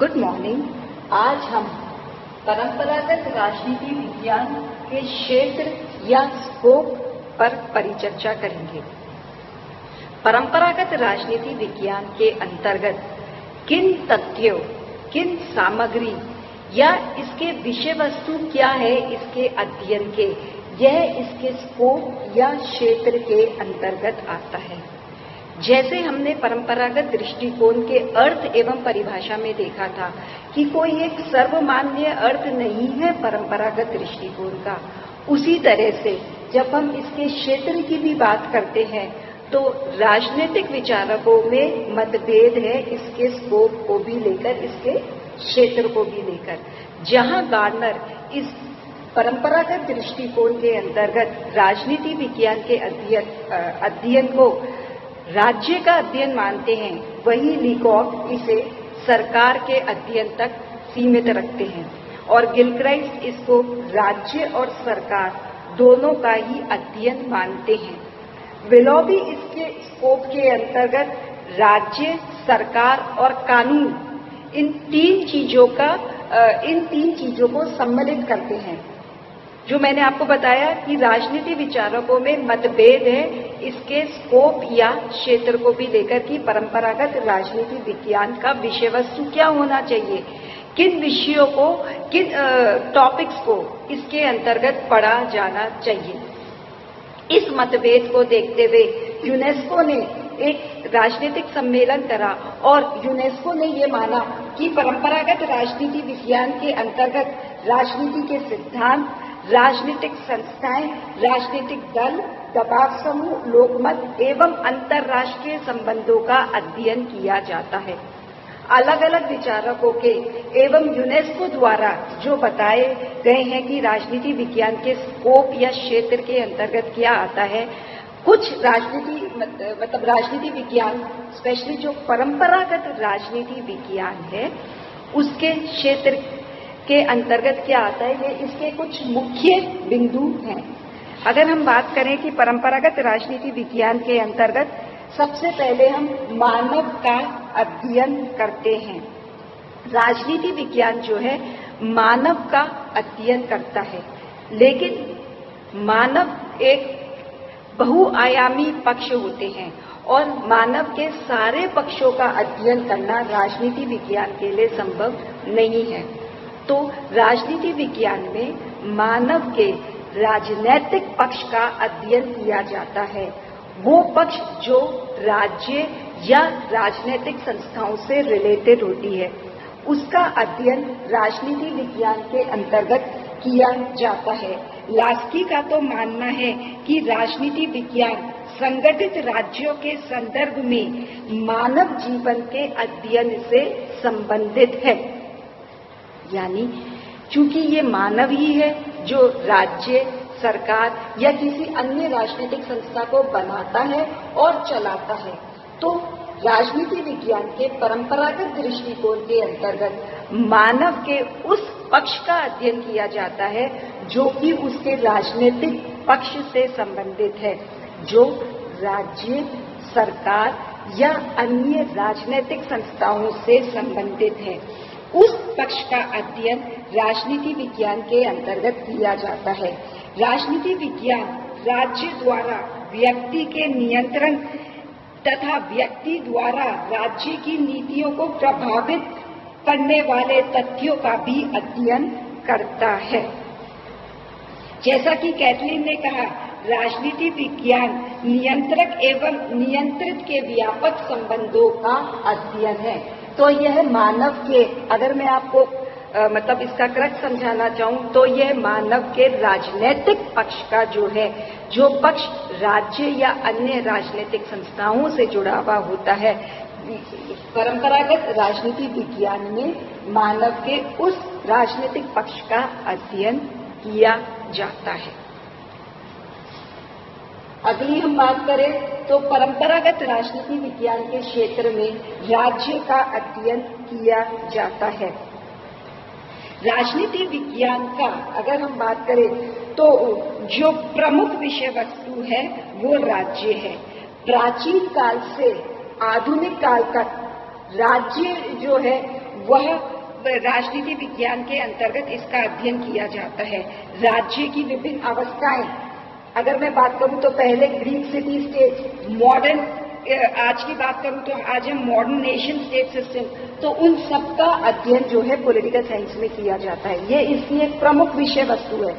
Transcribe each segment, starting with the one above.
Good morning. आज हम परंपरागत राजनीति विज्ञान के क्षेत्र या स्कोप पर परिचर्चा करेंगे। परंपरागत राजनीति विज्ञान के अंतर्गत किन तथ्यों, किन सामग्री या इसके विषय वस्तु क्या है इसके अध्ययन के, यह इसके स्कोप या क्षेत्र के अंतर्गत आता है। जैसे हमने परंपरागत दृष्टिकोण के अर्थ एवं परिभाषा में देखा था कि कोई एक सर्वमान्य अर्थ नहीं है परंपरागत दृष्टिकोण का, उसी तरह से जब हम इसके क्षेत्र की भी बात करते हैं तो राजनीतिक विचारकों में मतभेद है इसके स्कोप को भी लेकर, इसके क्षेत्र को भी लेकर। जहां गार्नर इस परंपरागत दृष्टिकोण के अंतर्गत राजनीति विज्ञान के अध्ययन को राज्य का अध्ययन मानते हैं, वही लीकॉक इसे सरकार के अध्ययन तक सीमित रखते हैं और गिलक्राइस्ट इसको राज्य और सरकार दोनों का ही अध्ययन मानते हैं। विलोबी इसके स्कोप के अंतर्गत राज्य, सरकार और कानून इन तीन चीजों को सम्मिलित करते हैं। जो मैंने आपको बताया कि राजनीति विचारकों में मतभेद है इसके स्कोप या क्षेत्र को भी लेकर कि परंपरागत राजनीति विज्ञान का विषय वस्तु क्या होना चाहिए, किन विषयों को, किन टॉपिक्स को इसके अंतर्गत पढ़ा जाना चाहिए। इस मतभेद को देखते हुए यूनेस्को ने एक राजनीतिक सम्मेलन करा और यूनेस्को ने ये माना कि परंपरागत राजनीति विज्ञान के अंतर्गत राजनीति के सिद्धांत, राजनीतिक संस्थाएं, राजनीतिक दल, दबाव समूह, लोकमत एवं अंतर्राष्ट्रीय संबंधों का अध्ययन किया जाता है। अलग अलग विचारकों के एवं यूनेस्को द्वारा जो बताए गए हैं कि राजनीति विज्ञान के स्कोप या क्षेत्र के अंतर्गत क्या आता है, कुछ राजनीति विज्ञान स्पेशली जो परंपरागत राजनीति विज्ञान है उसके क्षेत्र के अंतर्गत क्या आता है, ये इसके कुछ मुख्य बिंदु हैं। अगर हम बात करें कि परंपरागत राजनीति विज्ञान के अंतर्गत सबसे पहले हम मानव का अध्ययन करते हैं। राजनीति विज्ञान जो है मानव का अध्ययन करता है, लेकिन मानव एक बहुआयामी पक्ष होते हैं और मानव के सारे पक्षों का अध्ययन करना राजनीति विज्ञान के लिए संभव नहीं है। तो राजनीति विज्ञान में मानव के राजनैतिक पक्ष का अध्ययन किया जाता है। वो पक्ष जो राज्य या राजनीतिक संस्थाओं से रिलेटेड होती है, उसका अध्ययन राजनीति विज्ञान के अंतर्गत किया जाता है। लास्की का तो मानना है कि राजनीति विज्ञान संगठित राज्यों के संदर्भ में मानव जीवन के अध्ययन से संबंधित है। यानी चूंकि ये मानव ही है जो राज्य, सरकार या किसी अन्य राजनीतिक संस्था को बनाता है और चलाता है, तो राजनीति विज्ञान के परंपरागत दृष्टिकोण के अंतर्गत मानव के उस पक्ष का अध्ययन किया जाता है जो कि उसके राजनीतिक पक्ष से संबंधित है, जो राज्य, सरकार या अन्य राजनीतिक संस्थाओं से संबंधित है। उस पक्ष का अध्ययन राजनीति विज्ञान के अंतर्गत किया जाता है। राजनीति विज्ञान राज्य द्वारा व्यक्ति के नियंत्रण तथा व्यक्ति द्वारा राज्य की नीतियों को प्रभावित करने वाले तथ्यों का भी अध्ययन करता है। जैसा कि कैथलीन ने कहा, राजनीति विज्ञान नियंत्रक एवं नियंत्रित के व्यापक संबंधों का अध्ययन है। तो यह मानव के, अगर मैं आपको इसका क्रक्स समझाना चाहूं तो यह मानव के राजनीतिक पक्ष का जो पक्ष राज्य या अन्य राजनीतिक संस्थाओं से जुड़ा हुआ होता है, परंपरागत राजनीति विज्ञान में मानव के उस राजनीतिक पक्ष का अध्ययन किया जाता है। अगली हम बात करें तो परंपरागत राजनीति विज्ञान के क्षेत्र में राज्य का अध्ययन किया जाता है। राजनीति विज्ञान का अगर हम बात करें तो जो प्रमुख विषय वस्तु है वो राज्य है। प्राचीन काल से आधुनिक काल तक राज्य जो है वह राजनीति विज्ञान के अंतर्गत इसका अध्ययन किया जाता है। राज्य की विभिन्न अवस्थाएं, अगर मैं बात करूं तो पहले ग्रीक सिटी स्टेट, मॉडर्न, आज की बात करूं तो आज हम मॉडर्न नेशन स्टेट सिस्टम, तो उन सबका अध्ययन जो है पॉलिटिकल साइंस में किया जाता है। यह इसकी एक प्रमुख विषय वस्तु है।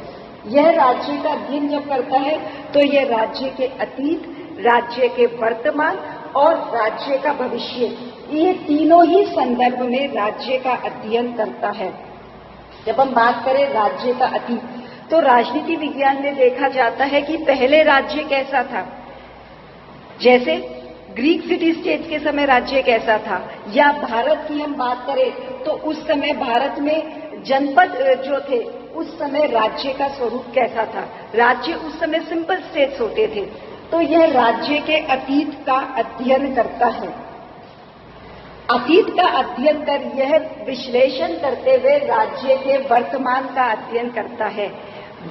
यह राज्य का अध्ययन जब करता है तो यह राज्य के अतीत, राज्य के वर्तमान और राज्य का भविष्य, ये तीनों ही संदर्भ में राज्य का अध्ययन करता है। जब हम बात करें राज्य का अतीत, तो राजनीति विज्ञान में देखा जाता है कि पहले राज्य कैसा था। जैसे ग्रीक सिटी स्टेट के समय राज्य कैसा था, या भारत की हम बात करें तो उस समय भारत में जनपद जो थे उस समय राज्य का स्वरूप कैसा था। राज्य उस समय सिंपल स्टेट्स होते थे। तो यह राज्य के अतीत का अध्ययन करता है। अतीत का अध्ययन कर यह विश्लेषण करते हुए राज्य के वर्तमान का अध्ययन करता है।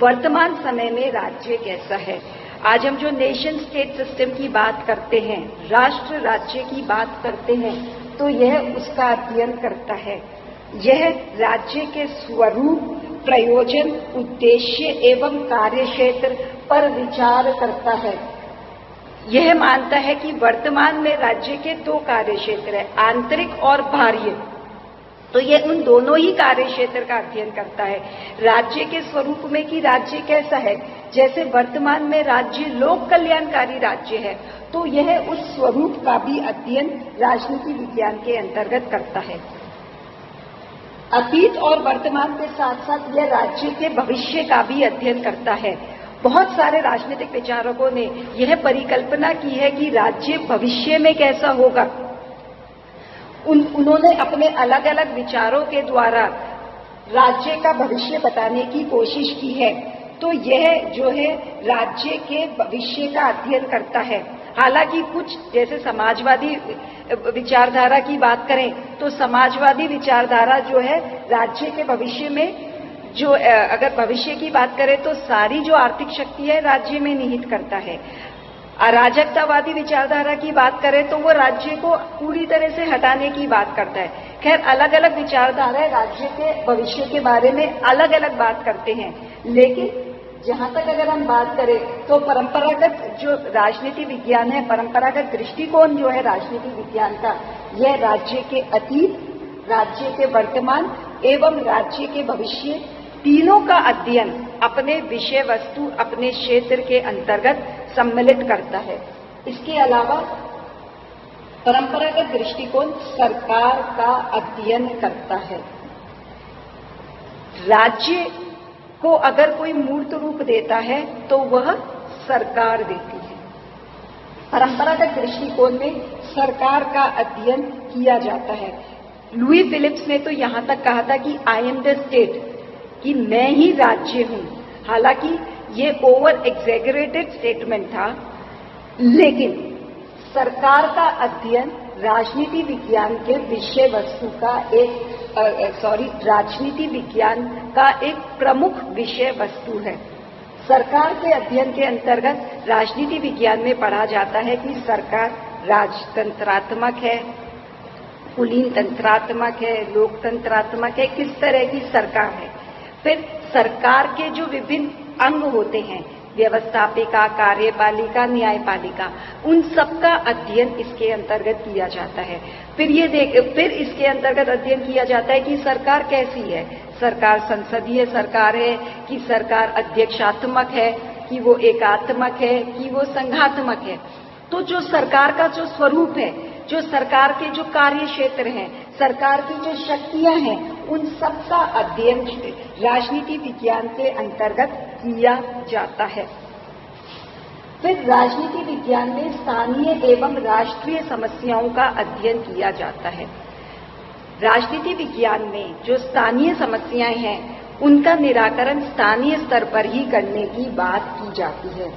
वर्तमान समय में राज्य कैसा है। आज हम जो नेशन स्टेट सिस्टम की बात करते हैं, राष्ट्र राज्य की बात करते हैं, तो यह उसका अध्ययन करता है। यह राज्य के स्वरूप, प्रयोजन, उद्देश्य एवं कार्यक्षेत्र पर विचार करता है। यह मानता है कि वर्तमान में राज्य के दो कार्यक्षेत्र हैं, आंतरिक और बाह्य। तो यह उन दोनों ही कार्यक्षेत्र का अध्ययन करता है। राज्य के स्वरूप में कि राज्य कैसा है, जैसे वर्तमान में राज्य लोक कल्याणकारी राज्य है, तो यह उस स्वरूप का भी अध्ययन राजनीति विज्ञान के अंतर्गत करता है। अतीत और वर्तमान के साथ साथ यह राज्य के भविष्य का भी अध्ययन करता है। बहुत सारे राजनीतिक विचारकों ने यह परिकल्पना की है कि राज्य भविष्य में कैसा होगा। उन्होंने अपने अलग अलग विचारों के द्वारा राज्य का भविष्य बताने की कोशिश की है। तो यह जो है राज्य के भविष्य का अध्ययन करता है। हालांकि कुछ, जैसे समाजवादी विचारधारा की बात करें तो समाजवादी विचारधारा जो है राज्य के भविष्य में जो, अगर भविष्य की बात करें तो सारी जो आर्थिक शक्ति है राज्य में निहित करता है। अराजकतावादी विचारधारा की बात करें तो वो राज्य को पूरी तरह से हटाने की बात करता है। खैर, अलग अलग विचारधाराएं राज्य के भविष्य के बारे में अलग अलग बात करते हैं, लेकिन जहां तक अगर हम बात करें तो परंपरागत जो राजनीति विज्ञान है, परंपरागत दृष्टिकोण जो है राजनीति विज्ञान का, यह राज्य के अतीत, राज्य के वर्तमान एवं राज्य के भविष्य तीनों का अध्ययन अपने विषय वस्तु, अपने क्षेत्र के अंतर्गत सम्मिलित करता है। इसके अलावा परंपरागत दृष्टिकोण सरकार का अध्ययन करता है। राज्य को अगर कोई मूर्त रूप देता है तो वह सरकार देती है। परंपरागत दृष्टिकोण में सरकार का अध्ययन किया जाता है। लुई फिलिप्स ने तो यहां तक कहा था कि आई एम द स्टेट, कि मैं ही राज्य हूं। हालांकि ये ओवर एग्जेगरेटेड स्टेटमेंट था, लेकिन सरकार का अध्ययन राजनीति विज्ञान के विषय वस्तु का राजनीति विज्ञान का एक प्रमुख विषय वस्तु है। सरकार के अध्ययन के अंतर्गत राजनीति विज्ञान में पढ़ा जाता है कि सरकार राजतंत्रात्मक है, कुलीन तंत्रात्मक है, लोकतंत्रात्मक है, किस तरह की सरकार है। फिर सरकार के जो विभिन्न अंग होते हैं, व्यवस्थापिका, कार्यपालिका, न्यायपालिका, उन सबका अध्ययन इसके अंतर्गत किया जाता है। फिर इसके अंतर्गत अध्ययन किया जाता है कि सरकार कैसी है। सरकार संसदीय सरकार है कि सरकार अध्यक्षात्मक है, कि वो एकात्मक है, कि वो संघात्मक है। तो जो सरकार का जो स्वरूप है, जो सरकार के जो कार्य क्षेत्र हैं, सरकार की जो शक्तियां हैं, उन सबका अध्ययन राजनीति विज्ञान के अंतर्गत किया जाता है। फिर राजनीति विज्ञान में स्थानीय एवं राष्ट्रीय समस्याओं का अध्ययन किया जाता है। राजनीति विज्ञान में जो स्थानीय समस्याएं हैं, उनका निराकरण स्थानीय स्तर पर ही करने की बात की जाती है।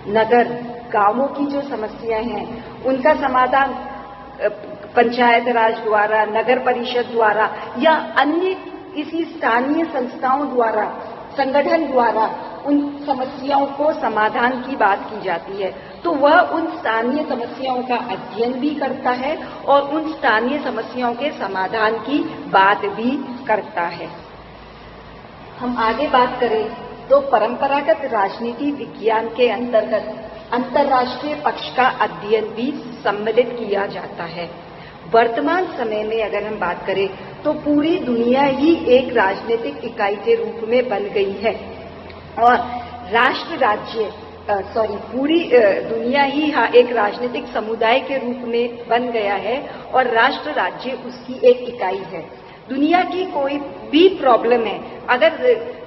नगर गांवों की जो समस्याएं हैं, उनका समाधान पंचायत राज द्वारा, नगर परिषद द्वारा या अन्य किसी स्थानीय संस्थाओं द्वारा, संगठन द्वारा उन समस्याओं को समाधान की बात की जाती है। तो वह उन स्थानीय समस्याओं का अध्ययन भी करता है और उन स्थानीय समस्याओं के समाधान की बात भी करता है। हम आगे बात करें तो परंपरागत राजनीति विज्ञान के अंतर्गत अंतर्राष्ट्रीय पक्ष का अध्ययन भी सम्मिलित किया जाता है। वर्तमान समय में अगर हम बात करें तो पूरी दुनिया ही एक राजनीतिक इकाई के रूप में बन गई है और पूरी दुनिया ही एक राजनीतिक समुदाय के रूप में बन गया है और राष्ट्र राज्य उसकी एक इकाई है। दुनिया की कोई भी प्रॉब्लम है, अगर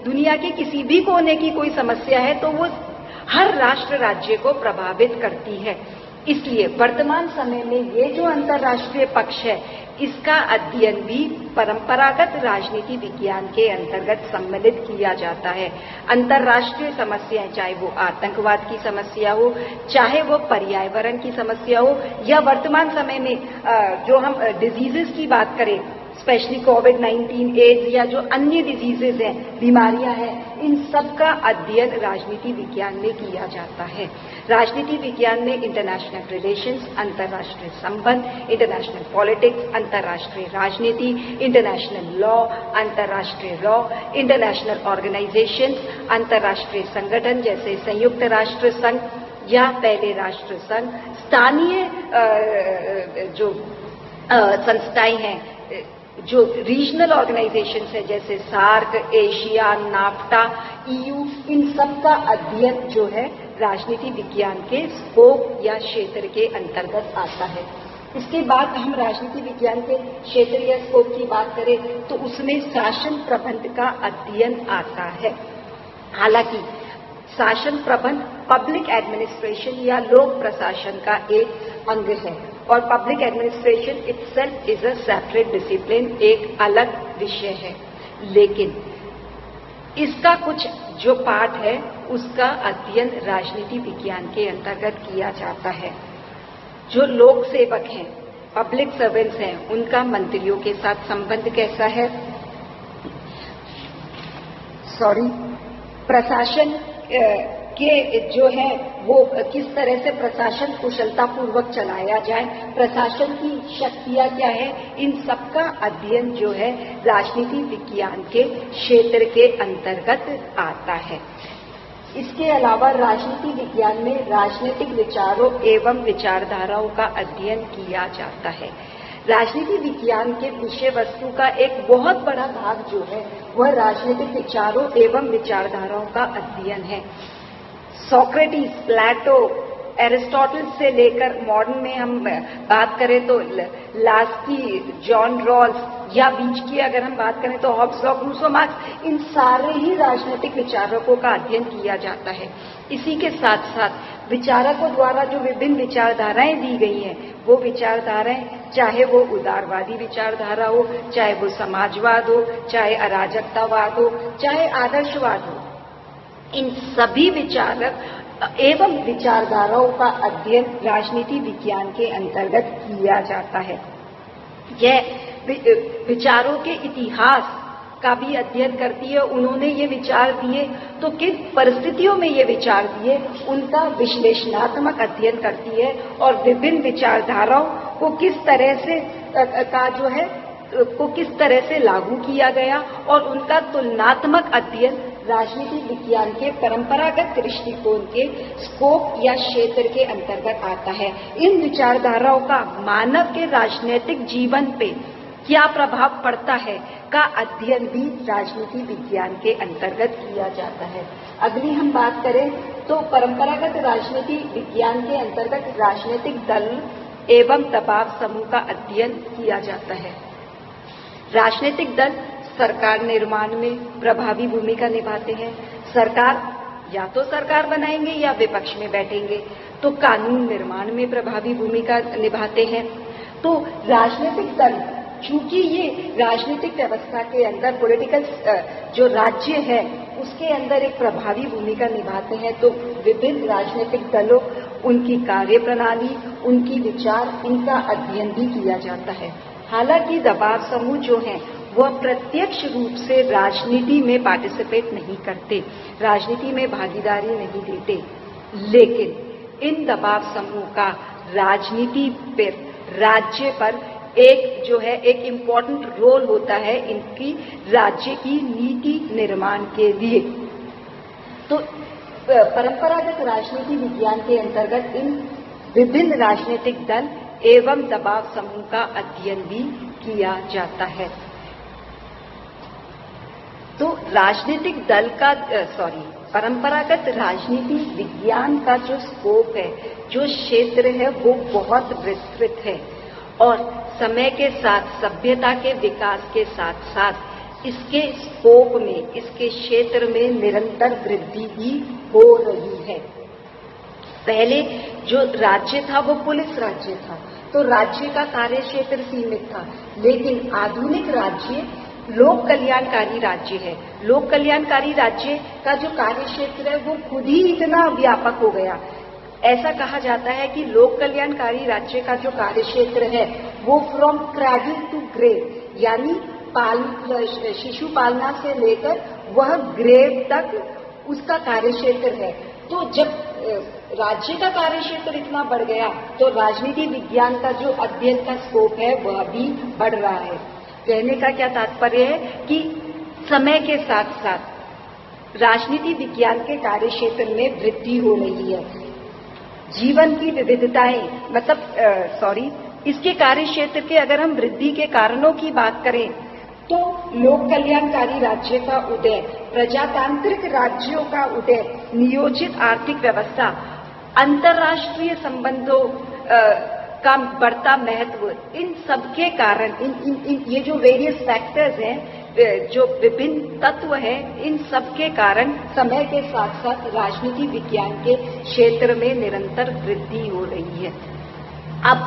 दुनिया के किसी भी कोने की कोई समस्या है तो वो हर राष्ट्र राज्य को प्रभावित करती है। इसलिए वर्तमान समय में ये जो अंतर्राष्ट्रीय पक्ष है इसका अध्ययन भी परंपरागत राजनीति विज्ञान के अंतर्गत सम्मिलित किया जाता है। अंतर्राष्ट्रीय समस्याएं, चाहे वो आतंकवाद की समस्या हो, चाहे वो पर्यावरण की समस्या हो, या वर्तमान समय में जो हम डिजीजेस की बात करें, स्पेशली कोविड-19, एड्स या जो अन्य डिजीजेज हैं, बीमारियां हैं, इन सब का अध्ययन राजनीति विज्ञान में किया जाता है। राजनीति विज्ञान में इंटरनेशनल रिलेशंस, अंतर्राष्ट्रीय संबंध, इंटरनेशनल पॉलिटिक्स, अंतर्राष्ट्रीय राजनीति, इंटरनेशनल लॉ, अंतर्राष्ट्रीय लॉ, इंटरनेशनल ऑर्गेनाइजेशंस, अंतर्राष्ट्रीय संगठन जैसे संयुक्त राष्ट्र संघ या पहले राष्ट्र संघ, स्थानीय जो संस्थाएं हैं, जो रीजनल ऑर्गेनाइजेशंस है जैसे सार्क, एशिया, नाफ्टा, EU, इन सब का अध्ययन जो है राजनीति विज्ञान के स्कोप या क्षेत्र के अंतर्गत आता है। इसके बाद हम राजनीति विज्ञान के क्षेत्र या स्कोप की बात करें तो उसमें शासन प्रबंध का अध्ययन आता है। हालांकि शासन प्रबंध पब्लिक एडमिनिस्ट्रेशन या लोक प्रशासन का एक अंग है और public administration itself is a separate discipline, एक अलग विषय है। लेकिन इसका कुछ जो पार्ट है उसका अध्ययन राजनीति विज्ञान के अंतर्गत किया जाता है। जो लोक सेवक हैं, पब्लिक सर्वेंट्स हैं, उनका मंत्रियों के साथ संबंध कैसा है, प्रशासन के जो है वो किस तरह से प्रशासन कुशलता पूर्वक चलाया जाए, प्रशासन की शक्तियां क्या है, इन सब का अध्ययन जो है राजनीति विज्ञान के क्षेत्र के अंतर्गत आता है। इसके अलावा राजनीति विज्ञान में राजनीतिक विचारों एवं विचारधाराओं का अध्ययन किया जाता है। राजनीति विज्ञान के विषय वस्तु का एक बहुत बड़ा भाग जो है वह राजनीतिक विचारों एवं विचारधाराओं का अध्ययन है। सोक्रेटिस, प्लेटो, एरिस्टोटल से लेकर मॉडर्न में हम बात करें तो लास्की, जॉन रॉल्स या बीच की अगर हम बात करें तो हॉब्स, लॉक, रूसो, मार्क्स, इन सारे ही राजनीतिक विचारकों का अध्ययन किया जाता है। इसी के साथ साथ विचारकों द्वारा जो विभिन्न विचारधाराएं दी गई हैं, वो विचारधाराएं चाहे वो उदारवादी विचारधारा हो, चाहे वो समाजवाद हो, चाहे अराजकतावाद हो, चाहे आदर्शवाद हो, इन सभी विचारक एवं विचारधाराओं का अध्ययन राजनीति विज्ञान के अंतर्गत किया जाता है। यह विचारों के इतिहास का भी अध्ययन करती है। उन्होंने ये विचार दिए तो किन परिस्थितियों में ये विचार दिए, उनका विश्लेषणात्मक अध्ययन करती है और विभिन्न विचारधाराओं को किस तरह से किस तरह से लागू किया गया और उनका तुलनात्मक अध्ययन राजनीति विज्ञान के परंपरागत दृष्टिकोण के स्कोप या क्षेत्र के अंतर्गत आता है। इन विचारधाराओं का मानव के राजनीतिक जीवन पे क्या प्रभाव पड़ता है का अध्ययन भी राजनीति विज्ञान के अंतर्गत किया जाता है। अगली हम बात करें तो परंपरागत राजनीति विज्ञान के अंतर्गत राजनीतिक दल एवं दबाव समूह का अध्ययन किया जाता है। राजनीतिक दल सरकार निर्माण में प्रभावी भूमिका निभाते हैं। सरकार या तो सरकार बनाएंगे या विपक्ष में बैठेंगे, तो कानून निर्माण में प्रभावी भूमिका निभाते हैं। तो राजनीतिक दल, चूंकि ये राजनीतिक व्यवस्था के अंदर पॉलिटिकल जो राज्य है उसके अंदर एक प्रभावी भूमिका निभाते हैं, तो विभिन्न राजनीतिक दलों, उनकी कार्यप्रणाली, उनकी विचार, इनका अध्ययन भी किया जाता है। हालांकि दबाव समूह जो हैं वह प्रत्यक्ष रूप से राजनीति में पार्टिसिपेट नहीं करते, राजनीति में भागीदारी नहीं देते, लेकिन इन दबाव समूह का राजनीति पर, राज्य पर एक इम्पोर्टेंट रोल होता है इनकी राज्य की नीति निर्माण के लिए। तो परंपरागत राजनीति विज्ञान के अंतर्गत इन विभिन्न राजनीतिक दल एवं दबाव समूह का अध्ययन भी किया जाता है। तो राजनीतिक दल का परंपरागत राजनीति विज्ञान का जो स्कोप है, जो क्षेत्र है, वो बहुत विस्तृत है और समय के साथ, सभ्यता के विकास के साथ साथ इसके स्कोप में, इसके क्षेत्र में निरंतर वृद्धि भी हो रही है। पहले जो राज्य था वो पुलिस राज्य था, तो राज्य का कार्य क्षेत्र सीमित था, लेकिन आधुनिक राज्य लोक कल्याणकारी राज्य है। लोक कल्याणकारी राज्य का जो कार्य क्षेत्र है वो खुद ही इतना व्यापक हो गया। ऐसा कहा जाता है कि लोक कल्याणकारी राज्य का जो कार्य क्षेत्र है वो फ्रॉम क्रैडल टू ग्रेव, यानी शिशु पालना से लेकर वह ग्रेव तक उसका कार्य क्षेत्र है। तो जब राज्य का कार्य क्षेत्र इतना बढ़ गया तो राजनीति विज्ञान का जो अध्ययन का स्कोप है वह भी बढ़ रहा है। कहने का क्या तात्पर्य है कि समय के साथ साथ राजनीति विज्ञान के कार्य क्षेत्र में वृद्धि हो रही है। जीवन की विविधताएं इसके कार्य क्षेत्र के अगर हम वृद्धि के कारणों की बात करें तो लोक कल्याणकारी राज्य का उदय, प्रजातांत्रिक राज्यों का उदय, नियोजित आर्थिक व्यवस्था, अंतर्राष्ट्रीय संबंधों का बढ़ता महत्व, इन सबके कारण ये जो वेरियस फैक्टर्स हैं, जो विभिन्न तत्व हैं, इन सबके कारण समय के साथ साथ राजनीति विज्ञान के क्षेत्र में निरंतर वृद्धि हो रही है। अब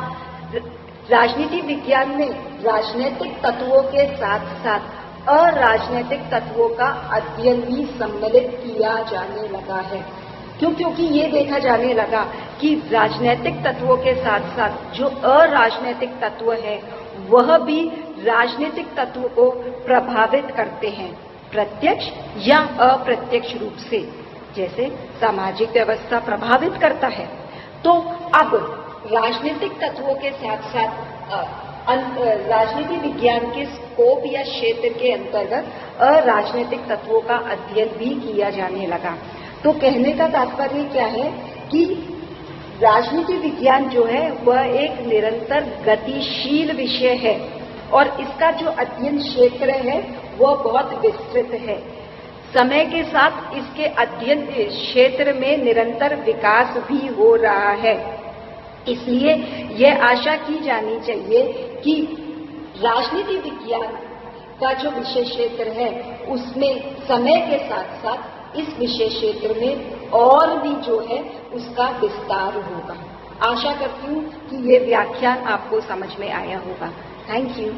राजनीति विज्ञान में राजनीतिक तत्वों के साथ साथ अराजनीतिक तत्वों का अध्ययन भी सम्मिलित किया जाने लगा है। क्योंकि ये देखा जाने लगा कि राजनीतिक तत्वों के साथ साथ जो अराजनीतिक तत्व है वह भी राजनीतिक तत्व को प्रभावित करते हैं, प्रत्यक्ष या अप्रत्यक्ष रूप से। जैसे सामाजिक व्यवस्था प्रभावित करता है, तो अब राजनीतिक तत्वों के साथ साथ राजनीति विज्ञान के स्कोप या क्षेत्र के अंतर्गत अराजनीतिक तत्वों का अध्ययन भी किया जाने लगा। तो कहने का तात्पर्य क्या है कि राजनीति विज्ञान जो है वह एक निरंतर गतिशील विषय है और इसका जो अध्ययन क्षेत्र है वह बहुत विस्तृत है। समय के साथ इसके अध्ययन क्षेत्र में निरंतर विकास भी हो रहा है। इसलिए यह आशा की जानी चाहिए कि राजनीति विज्ञान का जो विषय क्षेत्र है उसमें समय के साथ साथ इस विषय क्षेत्र में और भी जो है उसका विस्तार होगा। आशा करती हूँ कि ये व्याख्यान आपको समझ में आया होगा। Thank you.